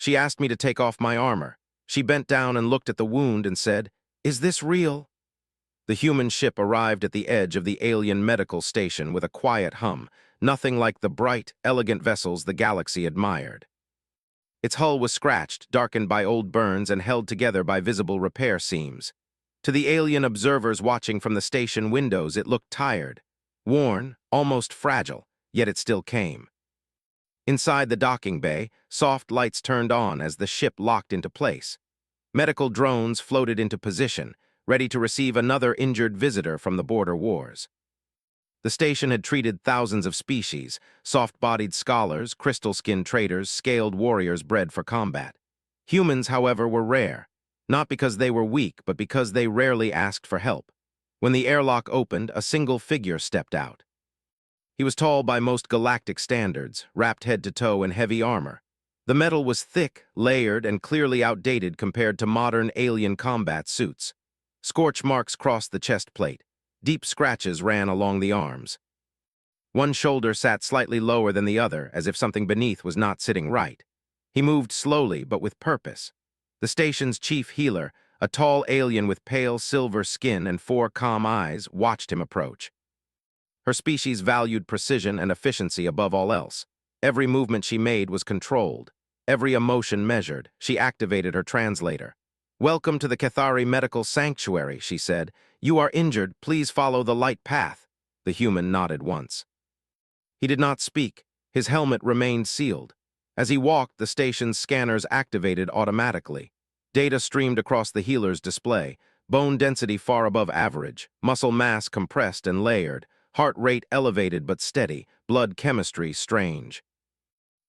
She asked me to take off my armor. She bent down and looked at the wound and said, "Is this real?" The human ship arrived at the edge of the alien medical station with a quiet hum, nothing like the bright, elegant vessels the galaxy admired. Its hull was scratched, darkened by old burns, and held together by visible repair seams. To the alien observers watching from the station windows, it looked tired, worn, almost fragile, yet it still came. Inside the docking bay, soft lights turned on as the ship locked into place. Medical drones floated into position, ready to receive another injured visitor from the border wars. The station had treated thousands of species, soft-bodied scholars, crystal-skinned traders, scaled warriors bred for combat. Humans, however, were rare, not because they were weak, but because they rarely asked for help. When the airlock opened, a single figure stepped out. He was tall by most galactic standards, wrapped head to toe in heavy armor. The metal was thick, layered, and clearly outdated compared to modern alien combat suits. Scorch marks crossed the chest plate. Deep scratches ran along the arms. One shoulder sat slightly lower than the other, as if something beneath was not sitting right. He moved slowly, but with purpose. The station's chief healer, a tall alien with pale silver skin and 4 calm eyes, watched him approach. Her species valued precision and efficiency above all else. Every movement she made was controlled. Every emotion measured. She activated her translator. "Welcome to the Cathari Medical Sanctuary," she said. "You are injured. Please follow the light path." The human nodded once. He did not speak. His helmet remained sealed. As he walked, the station's scanners activated automatically. Data streamed across the healer's display. Bone density far above average. Muscle mass compressed and layered. Heart rate elevated but steady. Blood chemistry strange.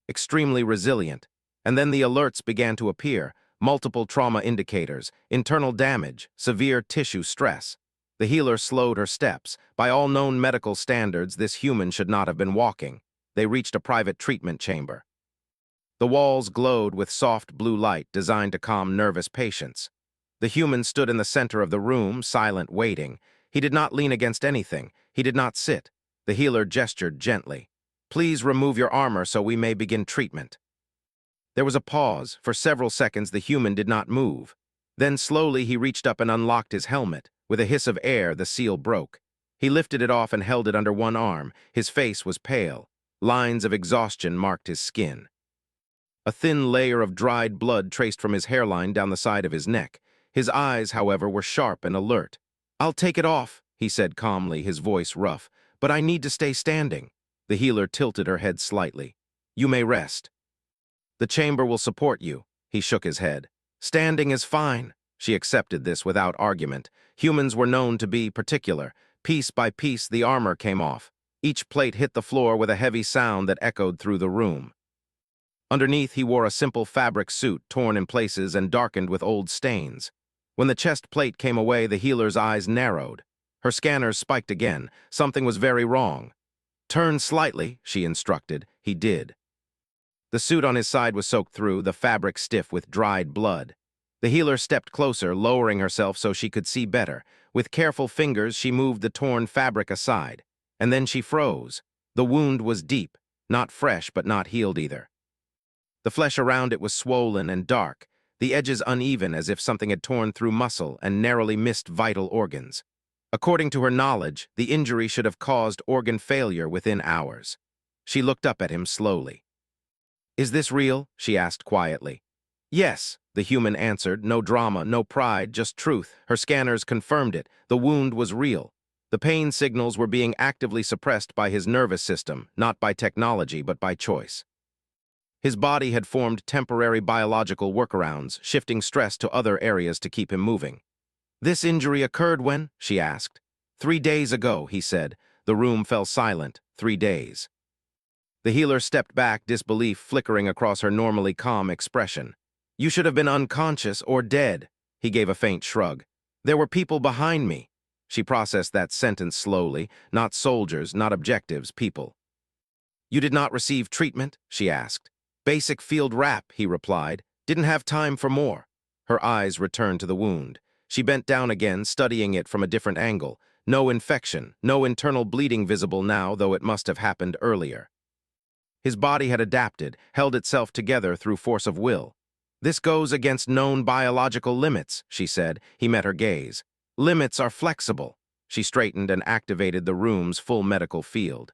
Extremely resilient. And then the alerts began to appear. Multiple trauma indicators, internal damage, severe tissue stress. The healer slowed her steps. By all known medical standards, this human should not have been walking. They reached a private treatment chamber. The walls glowed with soft blue light designed to calm nervous patients. The human stood in the center of the room, silent, waiting. He did not lean against anything. He did not sit. The healer gestured gently. "Please remove your armor so we may begin treatment." There was a pause. For several seconds, the human did not move. Then slowly he reached up and unlocked his helmet. With a hiss of air, the seal broke. He lifted it off and held it under one arm. His face was pale. Lines of exhaustion marked his skin. A thin layer of dried blood traced from his hairline down the side of his neck. His eyes, however, were sharp and alert. "I'll take it off," he said calmly, his voice rough. "But I need to stay standing." The healer tilted her head slightly. "You may rest. The chamber will support you." He shook his head. "Standing is fine." She accepted this without argument. Humans were known to be particular. Piece by piece, the armor came off. Each plate hit the floor with a heavy sound that echoed through the room. Underneath, he wore a simple fabric suit, torn in places and darkened with old stains. When the chest plate came away, the healer's eyes narrowed. Her scanners spiked again. Something was very wrong. "Turn slightly," she instructed. He did. The suit on his side was soaked through, the fabric stiff with dried blood. The healer stepped closer, lowering herself so she could see better. With careful fingers, she moved the torn fabric aside. And then she froze. The wound was deep, not fresh but not healed either. The flesh around it was swollen and dark, the edges uneven as if something had torn through muscle and narrowly missed vital organs. According to her knowledge, the injury should have caused organ failure within hours. She looked up at him slowly. "Is this real?" she asked quietly. "Yes," the human answered, no drama, no pride, just truth. Her scanners confirmed it. The wound was real. The pain signals were being actively suppressed by his nervous system, not by technology, but by choice. His body had formed temporary biological workarounds, shifting stress to other areas to keep him moving. "This injury occurred when?" she asked. 3 days ago," he said. The room fell silent. 3 days. The healer stepped back, disbelief flickering across her normally calm expression. "You should have been unconscious or dead." He gave a faint shrug. "There were people behind me." She processed that sentence slowly. Not soldiers, not objectives, people. "You did not receive treatment?" she asked. "Basic field wrap," he replied. "Didn't have time for more." Her eyes returned to the wound. She bent down again, studying it from a different angle. No infection, no internal bleeding visible now, though it must have happened earlier. His body had adapted, held itself together through force of will. This goes against known biological limits, she said. He met her gaze. Limits are flexible. She straightened and activated the room's full medical field.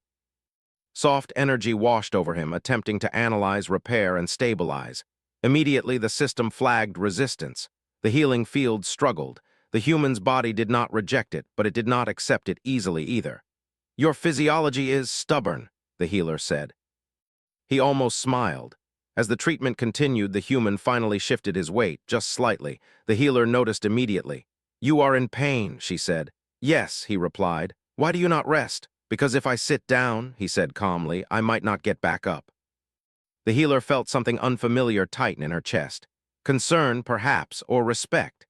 Soft energy washed over him, attempting to analyze, repair, and stabilize. Immediately, the system flagged resistance. The healing field struggled. The human's body did not reject it, but it did not accept it easily either. Your physiology is stubborn, the healer said. He almost smiled. As the treatment continued, the human finally shifted his weight, just slightly. The healer noticed immediately. You are in pain, she said. Yes, he replied. Why do you not rest? Because if I sit down, he said calmly, I might not get back up. The healer felt something unfamiliar tighten in her chest. Concern, perhaps, or respect.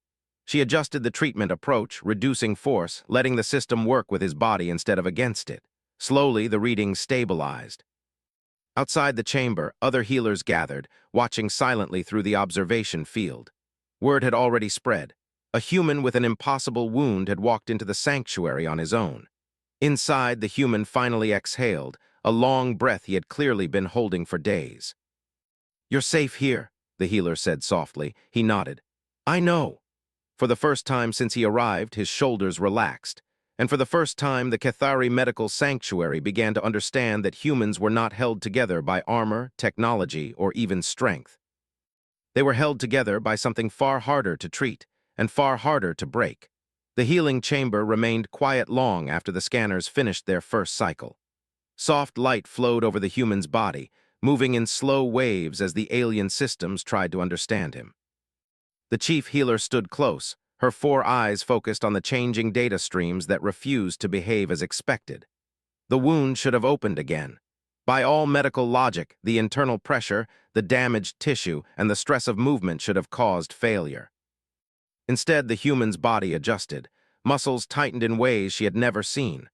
She adjusted the treatment approach, reducing force, letting the system work with his body instead of against it. Slowly, the readings stabilized. Outside the chamber, other healers gathered, watching silently through the observation field. Word had already spread. A human with an impossible wound had walked into the sanctuary on his own. Inside, the human finally exhaled, a long breath he had clearly been holding for days. You're safe here, the healer said softly. He nodded. I know. For the first time since he arrived, his shoulders relaxed. And for the first time, the Cathari Medical Sanctuary began to understand that humans were not held together by armor, technology, or even strength. They were held together by something far harder to treat and far harder to break. The healing chamber remained quiet long after the scanners finished their first cycle. Soft light flowed over the human's body, moving in slow waves as the alien systems tried to understand him. The chief healer stood close, her 4 eyes focused on the changing data streams that refused to behave as expected. The wound should have opened again. By all medical logic, the internal pressure, the damaged tissue, and the stress of movement should have caused failure. Instead, the human's body adjusted. Muscles tightened in ways she had never seen.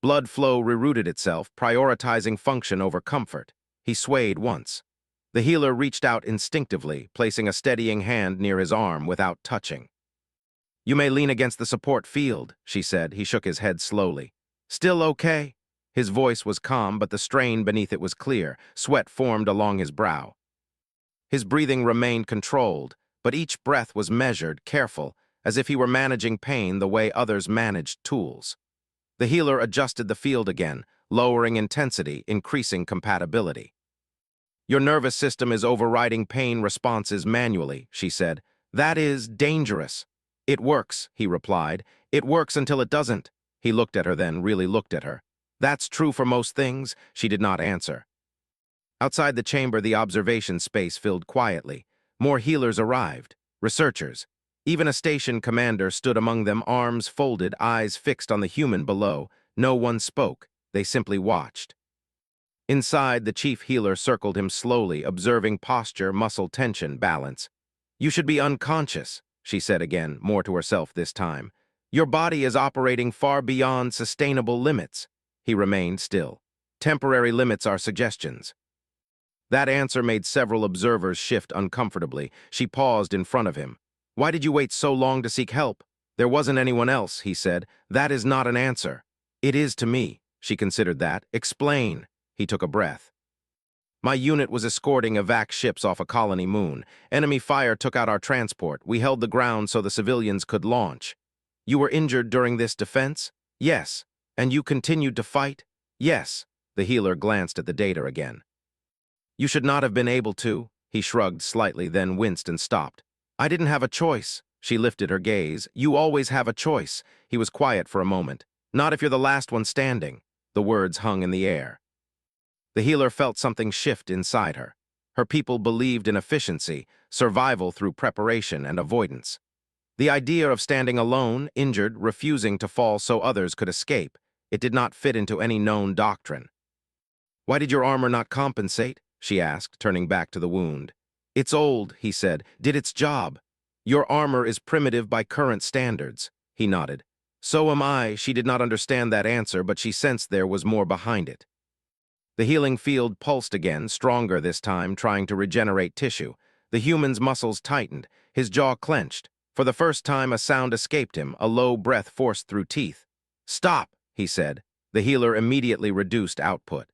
Blood flow rerouted itself, prioritizing function over comfort. He swayed once. The healer reached out instinctively, placing a steadying hand near his arm without touching. You may lean against the support field, she said. He shook his head slowly. Still okay? His voice was calm, but the strain beneath it was clear. Sweat formed along his brow. His breathing remained controlled, but each breath was measured, careful, as if he were managing pain the way others managed tools. The healer adjusted the field again, lowering intensity, increasing compatibility. Your nervous system is overriding pain responses manually, she said. That is dangerous. It works, he replied. It works until it doesn't. He looked at her then, really looked at her. That's true for most things, she did not answer. Outside the chamber, the observation space filled quietly. More healers arrived, researchers. Even a station commander stood among them, arms folded, eyes fixed on the human below. No one spoke. They simply watched. Inside, the chief healer circled him slowly, observing posture, muscle tension, balance. You should be unconscious, she said again, more to herself this time. Your body is operating far beyond sustainable limits. He remained still. Temporary limits are suggestions. That answer made several observers shift uncomfortably. She paused in front of him. Why did you wait so long to seek help? There wasn't anyone else, he said. That is not an answer. It is to me. She considered that. Explain. He took a breath. My unit was escorting evac ships off a colony moon. Enemy fire took out our transport. We held the ground so the civilians could launch. You were injured during this defense? Yes. And you continued to fight? Yes. The healer glanced at the data again. You should not have been able to. He shrugged slightly, then winced and stopped. I didn't have a choice. She lifted her gaze. You always have a choice. He was quiet for a moment. Not if you're the last one standing. The words hung in the air. The healer felt something shift inside her. Her people believed in efficiency, survival through preparation and avoidance. The idea of standing alone, injured, refusing to fall so others could escape, it did not fit into any known doctrine. Why did your armor not compensate? She asked, turning back to the wound. It's old, he said, did its job. Your armor is primitive by current standards. He nodded. So am I. She did not understand that answer, but she sensed there was more behind it. The healing field pulsed again, stronger this time, trying to regenerate tissue. The human's muscles tightened, his jaw clenched. For the first time, a sound escaped him, a low breath forced through teeth. Stop, he said. The healer immediately reduced output.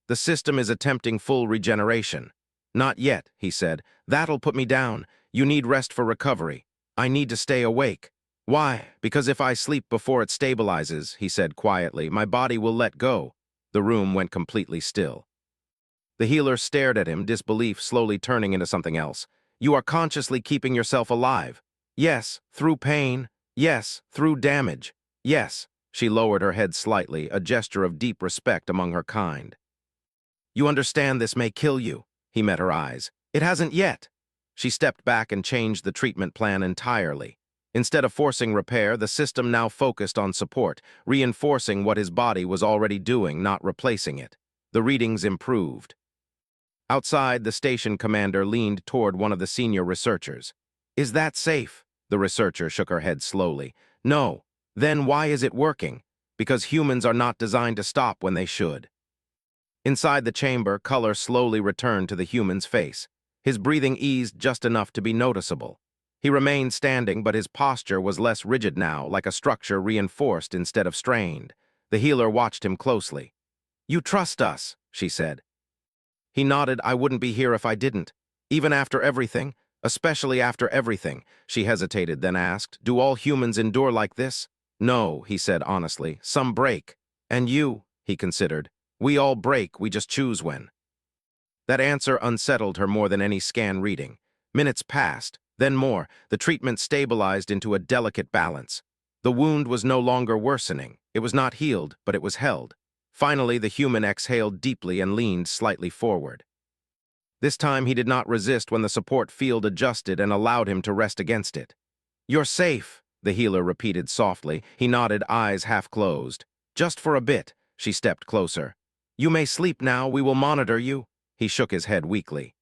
The system is attempting full regeneration. Not yet, he said. That'll put me down. You need rest for recovery. I need to stay awake. Why? Because if I sleep before it stabilizes, he said quietly, my body will let go. The room went completely still. The healer stared at him, disbelief slowly turning into something else. You are consciously keeping yourself alive. Yes, through pain. Yes, through damage. Yes. She lowered her head slightly, a gesture of deep respect among her kind. You understand this may kill you. He met her eyes. It hasn't yet. She stepped back and changed the treatment plan entirely. Instead of forcing repair, the system now focused on support, reinforcing what his body was already doing, not replacing it. The readings improved. Outside, the station commander leaned toward one of the senior researchers. Is that safe? The researcher shook her head slowly. No. Then why is it working? Because humans are not designed to stop when they should. Inside the chamber, color slowly returned to the human's face. His breathing eased just enough to be noticeable. He remained standing, but his posture was less rigid now, like a structure reinforced instead of strained. The healer watched him closely. You trust us, she said. He nodded. I wouldn't be here if I didn't. Even after everything, especially after everything. She hesitated, then asked, do all humans endure like this? No, he said honestly. Some break. And you, he considered. We all break, we just choose when. That answer unsettled her more than any scan reading. Minutes passed, then more. The treatment stabilized into a delicate balance. The wound was no longer worsening. It was not healed, but it was held. Finally, the human exhaled deeply and leaned slightly forward. This time he did not resist when the support field adjusted and allowed him to rest against it. You're safe, the healer repeated softly. He nodded, eyes half closed. Just for a bit. She stepped closer. You may sleep now, we will monitor you. He shook his head weakly.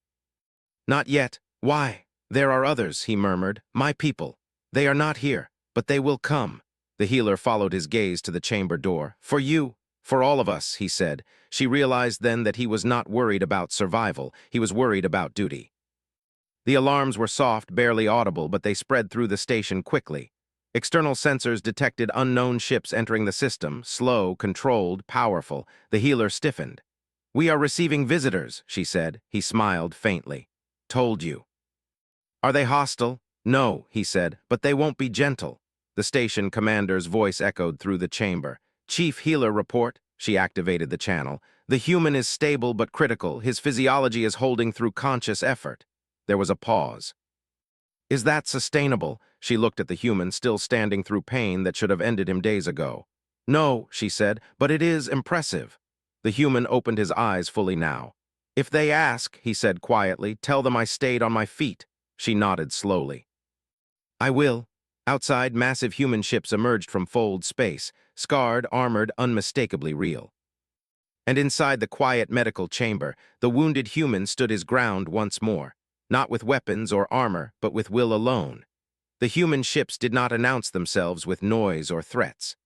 Not yet. Why? There are others, he murmured. My people. They are not here, but they will come. The healer followed his gaze to the chamber door. For you, for all of us, he said. She realized then that he was not worried about survival. He was worried about duty. The alarms were soft, barely audible, but they spread through the station quickly. External sensors detected unknown ships entering the system, slow, controlled, powerful. The healer stiffened. We are receiving visitors, she said. He smiled faintly. Told you. Are they hostile? No, he said, but they won't be gentle. The station commander's voice echoed through the chamber. Chief Healer report. She activated the channel. The human is stable but critical. His physiology is holding through conscious effort. There was a pause. Is that sustainable? She looked at the human, still standing through pain that should have ended him days ago. No, she said, but it is impressive. The human opened his eyes fully now. If they ask, he said quietly, tell them I stayed on my feet. She nodded slowly. I will. Outside, massive human ships emerged from fold space, scarred, armored, unmistakably real. And inside the quiet medical chamber, the wounded human stood his ground once more. Not with weapons or armor, but with will alone. The human ships did not announce themselves with noise or threats.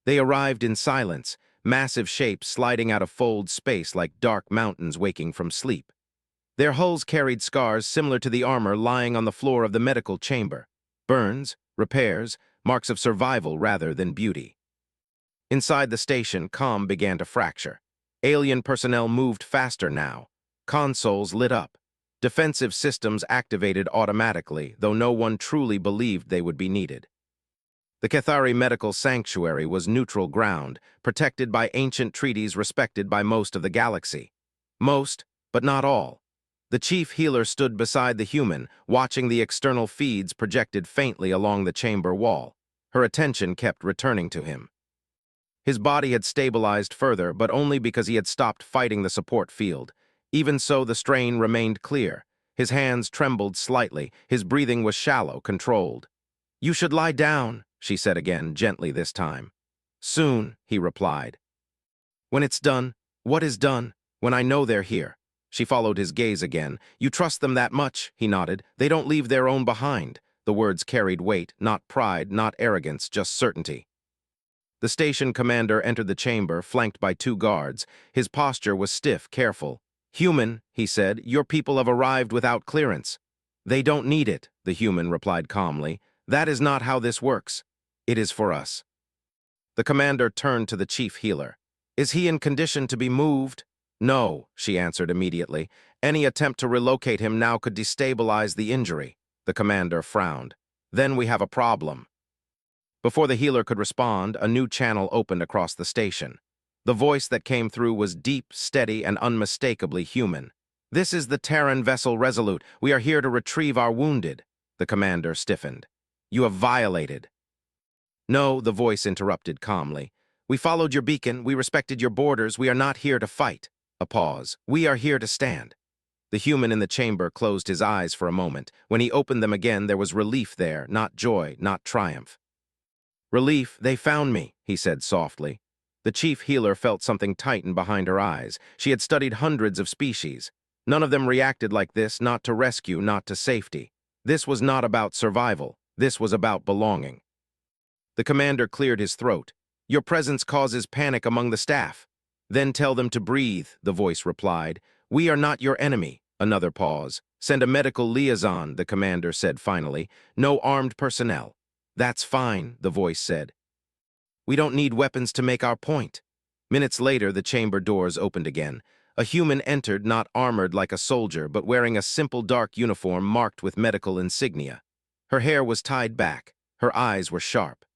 They arrived in silence, massive shapes sliding out of fold space like dark mountains waking from sleep. Their hulls carried scars similar to the armor lying on the floor of the medical chamber. Burns, repairs, marks of survival rather than beauty. Inside the station, calm began to fracture. Alien personnel moved faster now. Consoles lit up. Defensive systems activated automatically, though no one truly believed they would be needed. The Cathari Medical Sanctuary was neutral ground, protected by ancient treaties respected by most of the galaxy. Most, but not all. The chief healer stood beside the human, watching the external feeds projected faintly along the chamber wall. Her attention kept returning to him. His body had stabilized further, but only because he had stopped fighting the support field. Even so, the strain remained clear. His hands trembled slightly. His breathing was shallow, controlled. You should lie down, she said again, gently this time. Soon, he replied. When it's done, what is done? When I know they're here. She followed his gaze again. You trust them that much, he nodded. They don't leave their own behind. The words carried weight, not pride, not arrogance, just certainty. The station commander entered the chamber, flanked by 2 guards. His posture was stiff, careful. Human, he said, your people have arrived without clearance. They don't need it, the human replied calmly. That is not how this works. It is for us. The commander turned to the chief healer. Is he in condition to be moved? No, she answered immediately. Any attempt to relocate him now could destabilize the injury. The commander frowned. Then we have a problem. Before the healer could respond, a new channel opened across the station. The voice that came through was deep, steady, and unmistakably human. "This is the Terran vessel Resolute. We are here to retrieve our wounded." The commander stiffened. "You have violated." "No," the voice interrupted calmly. "We followed your beacon. We respected your borders. We are not here to fight." A pause. "We are here to stand." The human in the chamber closed his eyes for a moment. When he opened them again, there was relief there, not joy, not triumph. "Relief, they found me," he said softly. The chief healer felt something tighten behind her eyes. She had studied hundreds of species. None of them reacted like this, not to rescue, not to safety. This was not about survival. This was about belonging. The commander cleared his throat. "Your presence causes panic among the staff." "Then tell them to breathe," the voice replied. "We are not your enemy." Another pause. "Send a medical liaison," the commander said finally. "No armed personnel." "That's fine," the voice said. "We don't need weapons to make our point." Minutes later, the chamber doors opened again. A human entered, not armored like a soldier, but wearing a simple dark uniform marked with medical insignia. Her hair was tied back. Her eyes were sharp.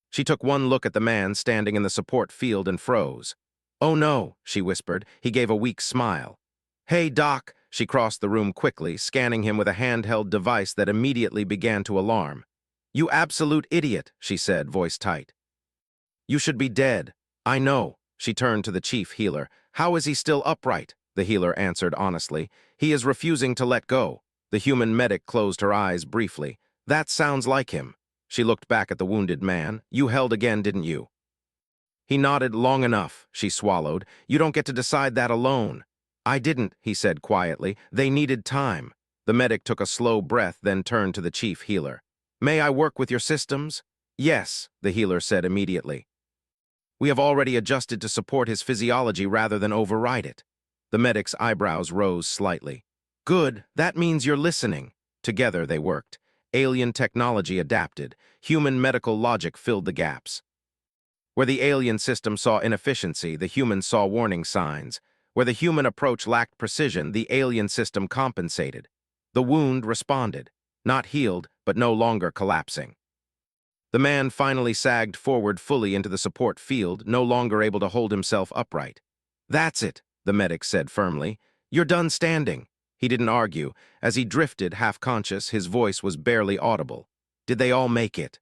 She took one look at the man standing in the support field and froze. "Oh no," she whispered. He gave a weak smile. "Hey, Doc." She crossed the room quickly, scanning him with a handheld device that immediately began to alarm. "You absolute idiot," she said, voice tight. "You should be dead." "I know." She turned to the chief healer. "How is he still upright?" The healer answered honestly. "He is refusing to let go." The human medic closed her eyes briefly. "That sounds like him." She looked back at the wounded man. "You held again, didn't you?" He nodded. "Long enough," she swallowed. "You don't get to decide that alone." "I didn't," he said quietly. "They needed time." The medic took a slow breath, then turned to the chief healer. "May I work with your systems?" "Yes," the healer said immediately. "We have already adjusted to support his physiology rather than override it." The medic's eyebrows rose slightly. "Good, that means you're listening." Together they worked. Alien technology adapted. Human medical logic filled the gaps. Where the alien system saw inefficiency, the human saw warning signs. Where the human approach lacked precision, the alien system compensated. The wound responded. Not healed, but no longer collapsing. The man finally sagged forward fully into the support field, no longer able to hold himself upright. "That's it," the medic said firmly. "You're done standing." He didn't argue. As he drifted, half-conscious, his voice was barely audible. "Did they all make it?"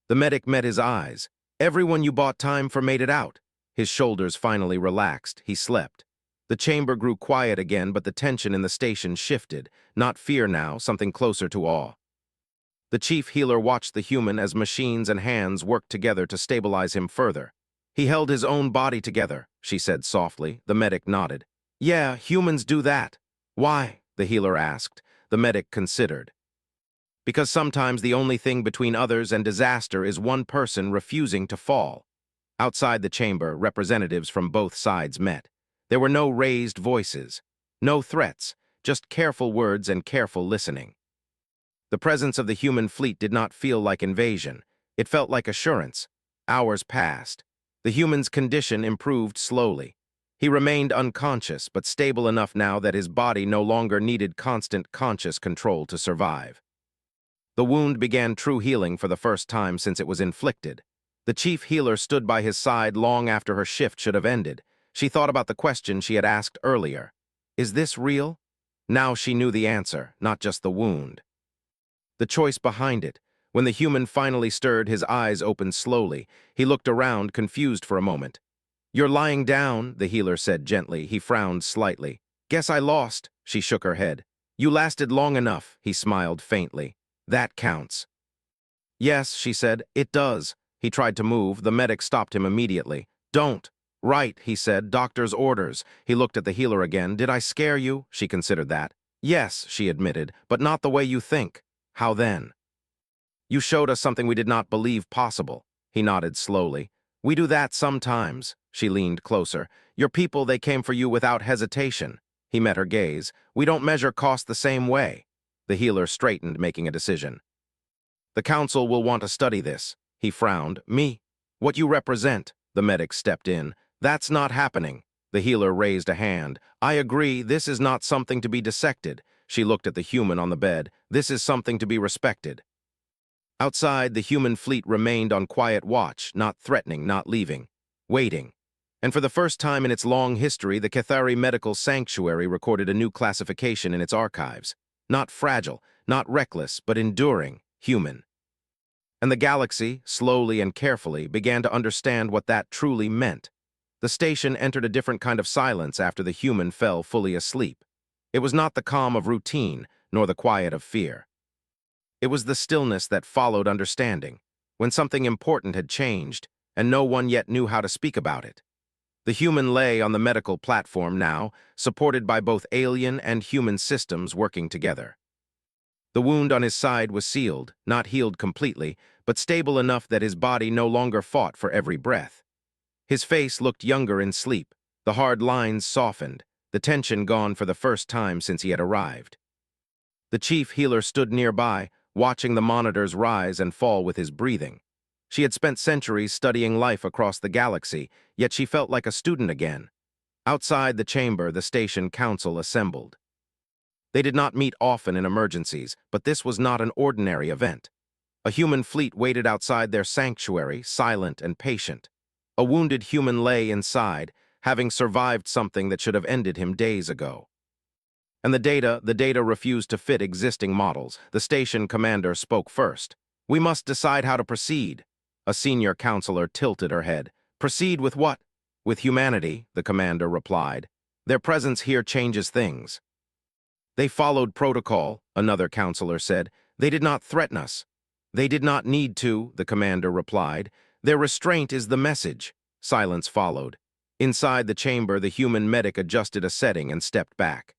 The medic met his eyes. "Everyone you bought time for made it out." His shoulders finally relaxed. He slept. The chamber grew quiet again, but the tension in the station shifted. Not fear now, something closer to awe. The chief healer watched the human as machines and hands worked together to stabilize him further. "He held his own body together," she said softly. The medic nodded. "Yeah, humans do that." "Why?" the healer asked. The medic considered. "Because sometimes the only thing between others and disaster is one person refusing to fall." Outside the chamber, representatives from both sides met. There were no raised voices, no threats, just careful words and careful listening. The presence of the human fleet did not feel like invasion. It felt like assurance. Hours passed. The human's condition improved slowly. He remained unconscious, but stable enough now that his body no longer needed constant conscious control to survive. The wound began true healing for the first time since it was inflicted. The chief healer stood by his side long after her shift should have ended. She thought about the question she had asked earlier. Is this real? Now she knew the answer, not just the wound. The choice behind it. When the human finally stirred, his eyes opened slowly. He looked around, confused for a moment. "You're lying down," the healer said gently. He frowned slightly. "Guess I lost." She shook her head. "You lasted long enough," he smiled faintly. "That counts." "Yes," she said, "it does." He tried to move. The medic stopped him immediately. "Don't." "Right," he said, "doctor's orders." He looked at the healer again. "Did I scare you?" She considered that. "Yes," she admitted, "but not the way you think." "How then?" "You showed us something we did not believe possible." He nodded slowly. "We do that sometimes." She leaned closer. "Your people, they came for you without hesitation." He met her gaze. "We don't measure cost the same way." The healer straightened, making a decision. "The council will want to study this." He frowned. "Me? What you represent?" The medic stepped in. "That's not happening." The healer raised a hand. I agree, this is not something to be dissected. She looked at the human on the bed. This is something to be respected. Outside, the human fleet remained on quiet watch, not threatening, not leaving, waiting. And for the first time in its long history, the Cathari Medical Sanctuary recorded a new classification in its archives. Not fragile, not reckless, but enduring, human. And the galaxy, slowly and carefully, began to understand what that truly meant. The station entered a different kind of silence after the human fell fully asleep. It was not the calm of routine, nor the quiet of fear. It was the stillness that followed understanding, when something important had changed, and no one yet knew how to speak about it. The human lay on the medical platform now, supported by both alien and human systems working together. The wound on his side was sealed, not healed completely, but stable enough that his body no longer fought for every breath. His face looked younger in sleep, the hard lines softened, the tension gone for the first time since he had arrived. The chief healer stood nearby, watching the monitors rise and fall with his breathing. She had spent centuries studying life across the galaxy, yet she felt like a student again. Outside the chamber, the station council assembled. They did not meet often in emergencies, but this was not an ordinary event. A human fleet waited outside their sanctuary, silent and patient. A wounded human lay inside, having survived something that should have ended him days ago. And the data refused to fit existing models. The station commander spoke first. We must decide how to proceed. A senior counselor tilted her head. Proceed with what? With humanity, the commander replied. Their presence here changes things. They followed protocol, another counselor said. They did not threaten us. They did not need to, the commander replied. Their restraint is the message. Silence followed. Inside the chamber, the human medic adjusted a setting and stepped back.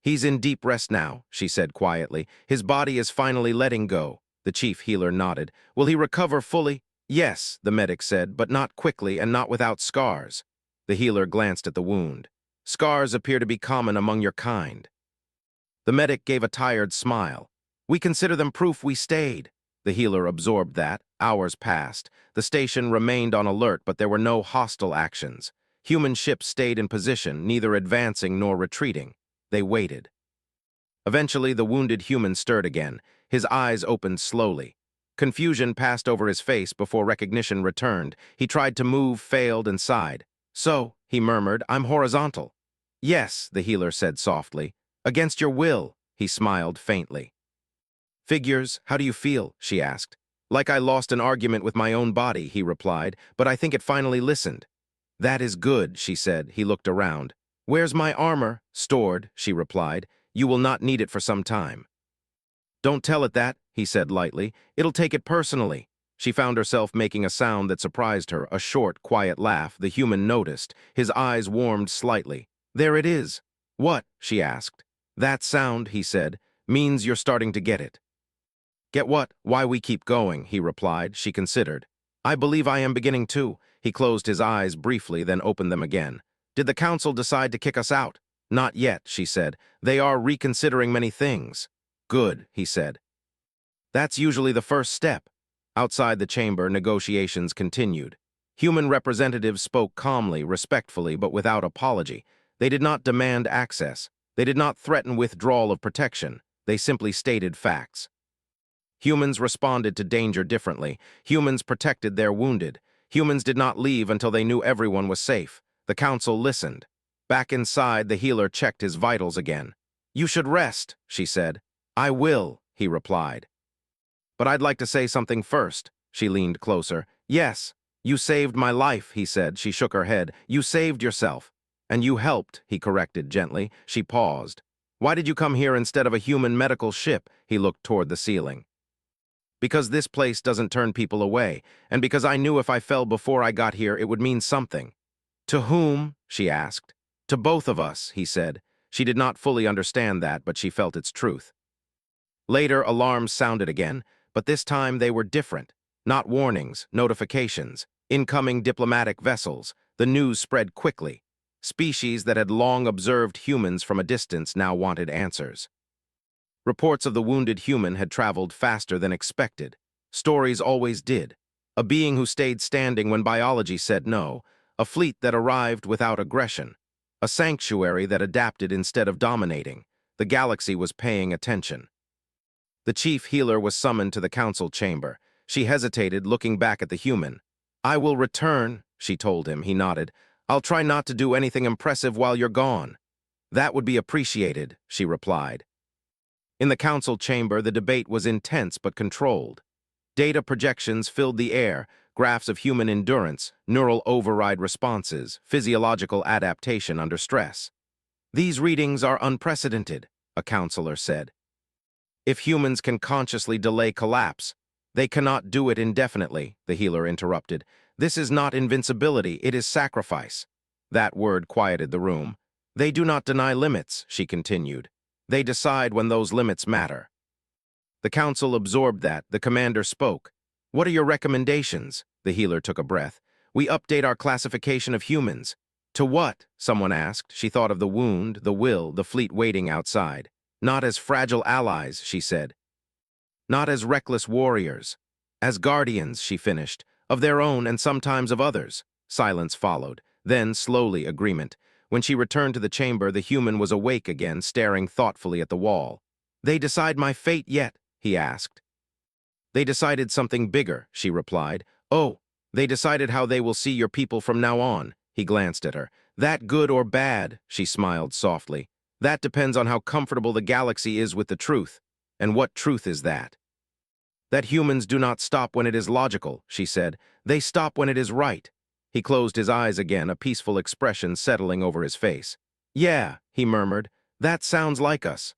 He's in deep rest now, she said quietly. His body is finally letting go. The chief healer nodded. Will he recover fully? Yes, the medic said, but not quickly and not without scars. The healer glanced at the wound. Scars appear to be common among your kind. The medic gave a tired smile. We consider them proof we stayed. The healer absorbed that. Hours passed. The station remained on alert, but there were no hostile actions. Human ships stayed in position, neither advancing nor retreating. They waited. Eventually, the wounded human stirred again. His eyes opened slowly. Confusion passed over his face before recognition returned. He tried to move, failed, and sighed. So, he murmured, I'm horizontal. Yes, the healer said softly. Against your will, he smiled faintly. Figures, how do you feel? She asked. Like I lost an argument with my own body, he replied, but I think it finally listened. That is good, she said. He looked around. Where's my armor? Stored, she replied. You will not need it for some time. Don't tell it that, he said lightly. It'll take it personally. She found herself making a sound that surprised her, a short, quiet laugh. The human noticed. His eyes warmed slightly. There it is. What? She asked. That sound, he said, means you're starting to get it. Get what? Why we keep going, he replied. She considered. I believe I am beginning to. He closed his eyes briefly, then opened them again. Did the council decide to kick us out? Not yet, she said. They are reconsidering many things. Good, he said. That's usually the first step. Outside the chamber, negotiations continued. Human representatives spoke calmly, respectfully, but without apology. They did not demand access. They did not threaten withdrawal of protection. They simply stated facts. Humans responded to danger differently. Humans protected their wounded. Humans did not leave until they knew everyone was safe. The council listened. Back inside, the healer checked his vitals again. You should rest, she said. I will, he replied. But I'd like to say something first. She leaned closer. Yes, you saved my life, he said. She shook her head. You saved yourself. And you helped, he corrected gently. She paused. Why did you come here instead of a human medical ship? He looked toward the ceiling. Because this place doesn't turn people away, and because I knew if I fell before I got here, it would mean something. To whom? She asked. To both of us, he said. She did not fully understand that, but she felt its truth. Later, alarms sounded again, but this time they were different. Not warnings, notifications, incoming diplomatic vessels. The news spread quickly. Species that had long observed humans from a distance now wanted answers. Reports of the wounded human had traveled faster than expected. Stories always did. A being who stayed standing when biology said no. a fleet that arrived without aggression, a sanctuary that adapted instead of dominating. The galaxy was paying attention. The chief healer was summoned to the council chamber. She hesitated, looking back at the human. "I will return," she told him. He nodded. "I'll try not to do anything impressive while you're gone." "That would be appreciated," she replied. In the council chamber, the debate was intense but controlled. Data projections filled the air, graphs of human endurance, neural override responses, physiological adaptation under stress. "These readings are unprecedented," a counselor said. "If humans can consciously delay collapse, they cannot do it indefinitely," the healer interrupted. "This is not invincibility, it is sacrifice." That word quieted the room. "They do not deny limits," she continued. "They decide when those limits matter." The council absorbed that. The commander spoke. "What are your recommendations?" The healer took a breath. "We update our classification of humans." "To what?" someone asked. She thought of the wound, the will, the fleet waiting outside. "Not as fragile allies," she said. "Not as reckless warriors. As guardians," she finished, "of their own and sometimes of others." Silence followed. Then, slowly, agreement. When she returned to the chamber, the human was awake again, staring thoughtfully at the wall. "They decide my fate yet?" he asked. "They decided something bigger," she replied. "Oh, they decided how they will see your people from now on." He glanced at her. "That good or bad?" She smiled softly. "That depends on how comfortable the galaxy is with the truth." "And what truth is that?" "That humans do not stop when it is logical," she said. "They stop when it is right." He closed his eyes again, a peaceful expression settling over his face. "Yeah," he murmured, "that sounds like us."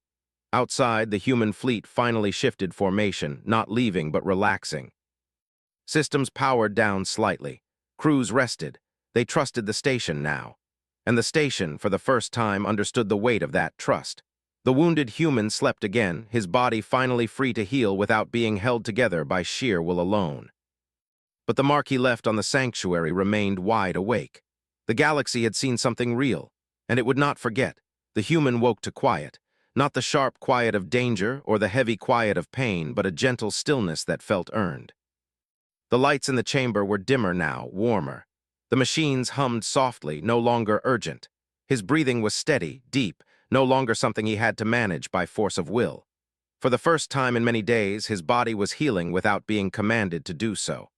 Outside, the human fleet finally shifted formation, not leaving but relaxing. Systems powered down slightly. Crews rested. They trusted the station now. And the station, for the first time, understood the weight of that trust. The wounded human slept again, his body finally free to heal without being held together by sheer will alone. But the mark he left on the sanctuary remained wide awake. The galaxy had seen something real, and it would not forget. The human woke to quiet, not the sharp quiet of danger or the heavy quiet of pain, but a gentle stillness that felt earned. The lights in the chamber were dimmer now, warmer. The machines hummed softly, no longer urgent. His breathing was steady, deep, no longer something he had to manage by force of will. For the first time in many days, his body was healing without being commanded to do so.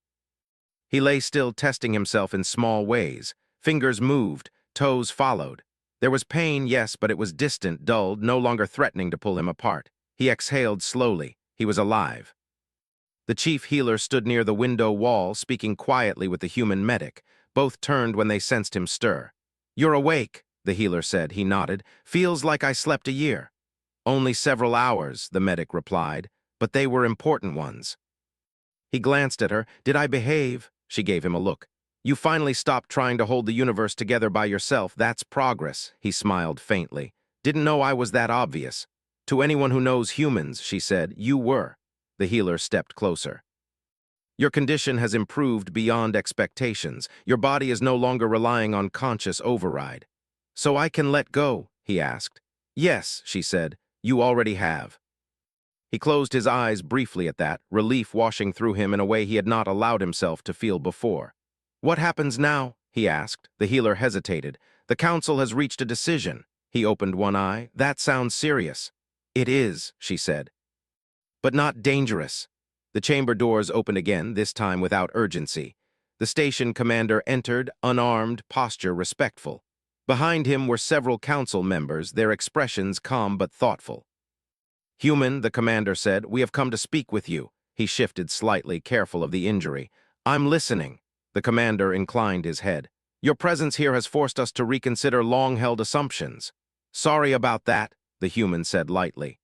He lay still, testing himself in small ways. Fingers moved, toes followed. There was pain, yes, but it was distant, dulled, no longer threatening to pull him apart. He exhaled slowly. He was alive. The chief healer stood near the window wall, speaking quietly with the human medic. Both turned when they sensed him stir. "You're awake," the healer said. He nodded. "Feels like I slept a year." "Only several hours," the medic replied, "but they were important ones." He glanced at her. "Did I behave?" She gave him a look. "You finally stopped trying to hold the universe together by yourself. That's progress," he smiled faintly. "Didn't know I was that obvious." "To anyone who knows humans," she said, "you were." The healer stepped closer. "Your condition has improved beyond expectations. Your body is no longer relying on conscious override." "So I can let go?" he asked. "Yes," she said, "you already have." He closed his eyes briefly at that, relief washing through him in a way he had not allowed himself to feel before. "What happens now?" he asked. The healer hesitated. "The council has reached a decision." He opened one eye. "That sounds serious." "It is," she said. "But not dangerous." The chamber doors opened again, this time without urgency. The station commander entered, unarmed, posture respectful. Behind him were several council members, their expressions calm but thoughtful. "Human," the commander said, "we have come to speak with you." He shifted slightly, careful of the injury. "I'm listening." The commander inclined his head. "Your presence here has forced us to reconsider long-held assumptions." "Sorry about that," the human said lightly.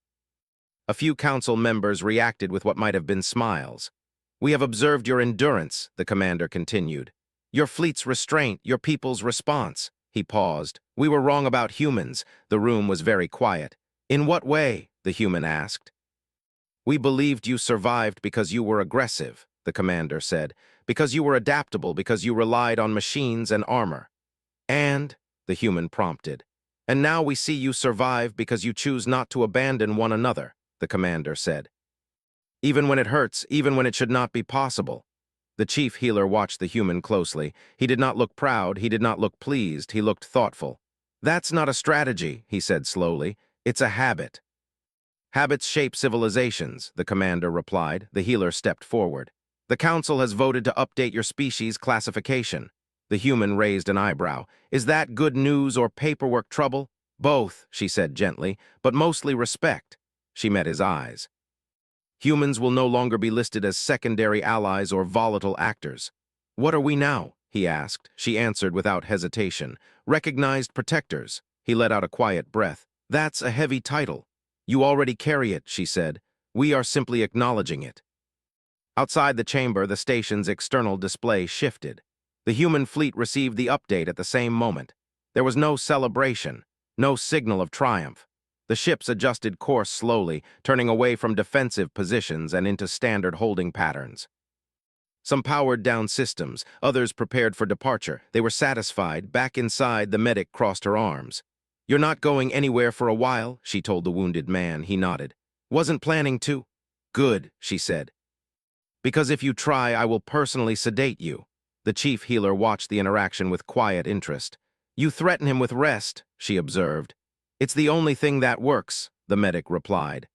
A few council members reacted with what might have been smiles. "We have observed your endurance," the commander continued. "Your fleet's restraint, your people's response." He paused. "We were wrong about humans." The room was very quiet. "In what way?" the human asked. "We believed you survived because you were aggressive," the commander said, "because you were adaptable, because you relied on machines and armor." "And?" the human prompted. "And now we see you survive because you choose not to abandon one another," the commander said. "Even when it hurts, even when it should not be possible." The chief healer watched the human closely. He did not look proud, he did not look pleased, he looked thoughtful. "That's not a strategy," he said slowly. "It's a habit." "Habits shape civilizations," the commander replied. The healer stepped forward. "The council has voted to update your species classification." The human raised an eyebrow. "Is that good news or paperwork trouble?" "Both," she said gently, "but mostly respect." She met his eyes. "Humans will no longer be listed as secondary allies or volatile actors." "What are we now?" he asked. She answered without hesitation. "Recognized protectors." He let out a quiet breath. "That's a heavy title." "You already carry it," she said. "We are simply acknowledging it." Outside the chamber, the station's external display shifted. The human fleet received the update at the same moment. There was no celebration, no signal of triumph. The ships adjusted course slowly, turning away from defensive positions and into standard holding patterns. Some powered down systems, others prepared for departure. They were satisfied. Back inside, the medic crossed her arms. "You're not going anywhere for a while," she told the wounded man. He nodded. "Wasn't planning to." "Good," she said. "Because if you try, I will personally sedate you." The chief healer watched the interaction with quiet interest. "You threaten him with rest," she observed. "It's the only thing that works," the medic replied.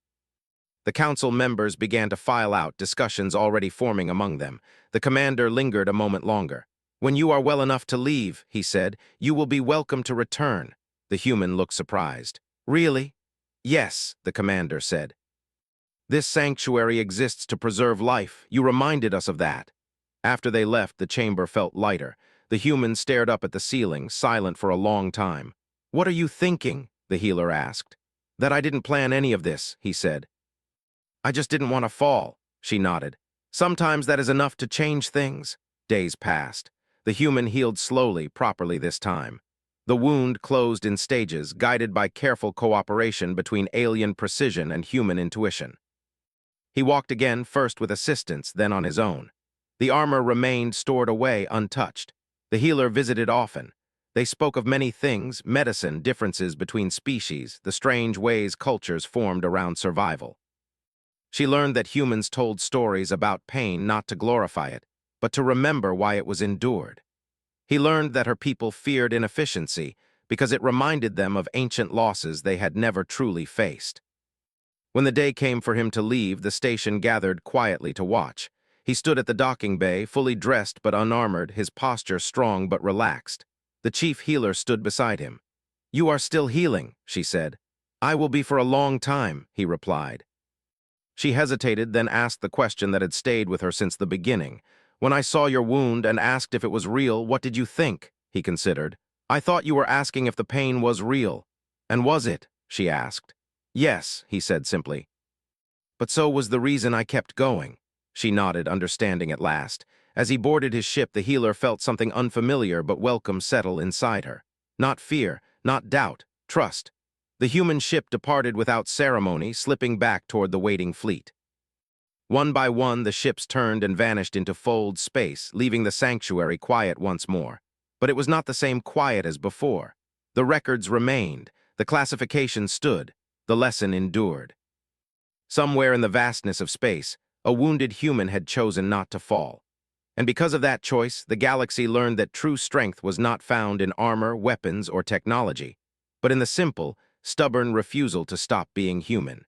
The council members began to file out, discussions already forming among them. The commander lingered a moment longer. "When you are well enough to leave," he said, "you will be welcome to return." The human looked surprised. "Really?" "Yes," the commander said. "This sanctuary exists to preserve life. You reminded us of that." After they left, the chamber felt lighter. The human stared up at the ceiling, silent for a long time. "What are you thinking?" the healer asked. "That I didn't plan any of this," he said. "I just didn't want to fall," she nodded. "Sometimes that is enough to change things." Days passed. The human healed slowly, properly this time. The wound closed in stages, guided by careful cooperation between alien precision and human intuition. He walked again, first with assistance, then on his own. The armor remained stored away, untouched. The healer visited often. They spoke of many things: medicine, differences between species, the strange ways cultures formed around survival. She learned that humans told stories about pain not to glorify it, but to remember why it was endured. He learned that her people feared inefficiency because it reminded them of ancient losses they had never truly faced. When the day came for him to leave, the station gathered quietly to watch. He stood at the docking bay, fully dressed but unarmored, his posture strong but relaxed. The chief healer stood beside him. "You are still healing," she said. "I will be for a long time," he replied. She hesitated, then asked the question that had stayed with her since the beginning. "When I saw your wound and asked if it was real, what did you think?" He considered. "I thought you were asking if the pain was real." "And was it?" she asked. "Yes," he said simply. "But so was the reason I kept going." She nodded, understanding at last. As he boarded his ship, the healer felt something unfamiliar but welcome settle inside her. Not fear, not doubt, trust. The human ship departed without ceremony, slipping back toward the waiting fleet. One by one, the ships turned and vanished into fold space, leaving the sanctuary quiet once more. But it was not the same quiet as before. The records remained, the classification stood, the lesson endured. Somewhere in the vastness of space, a wounded human had chosen not to fall. And because of that choice, the galaxy learned that true strength was not found in armor, weapons, or technology, but in the simple, stubborn refusal to stop being human.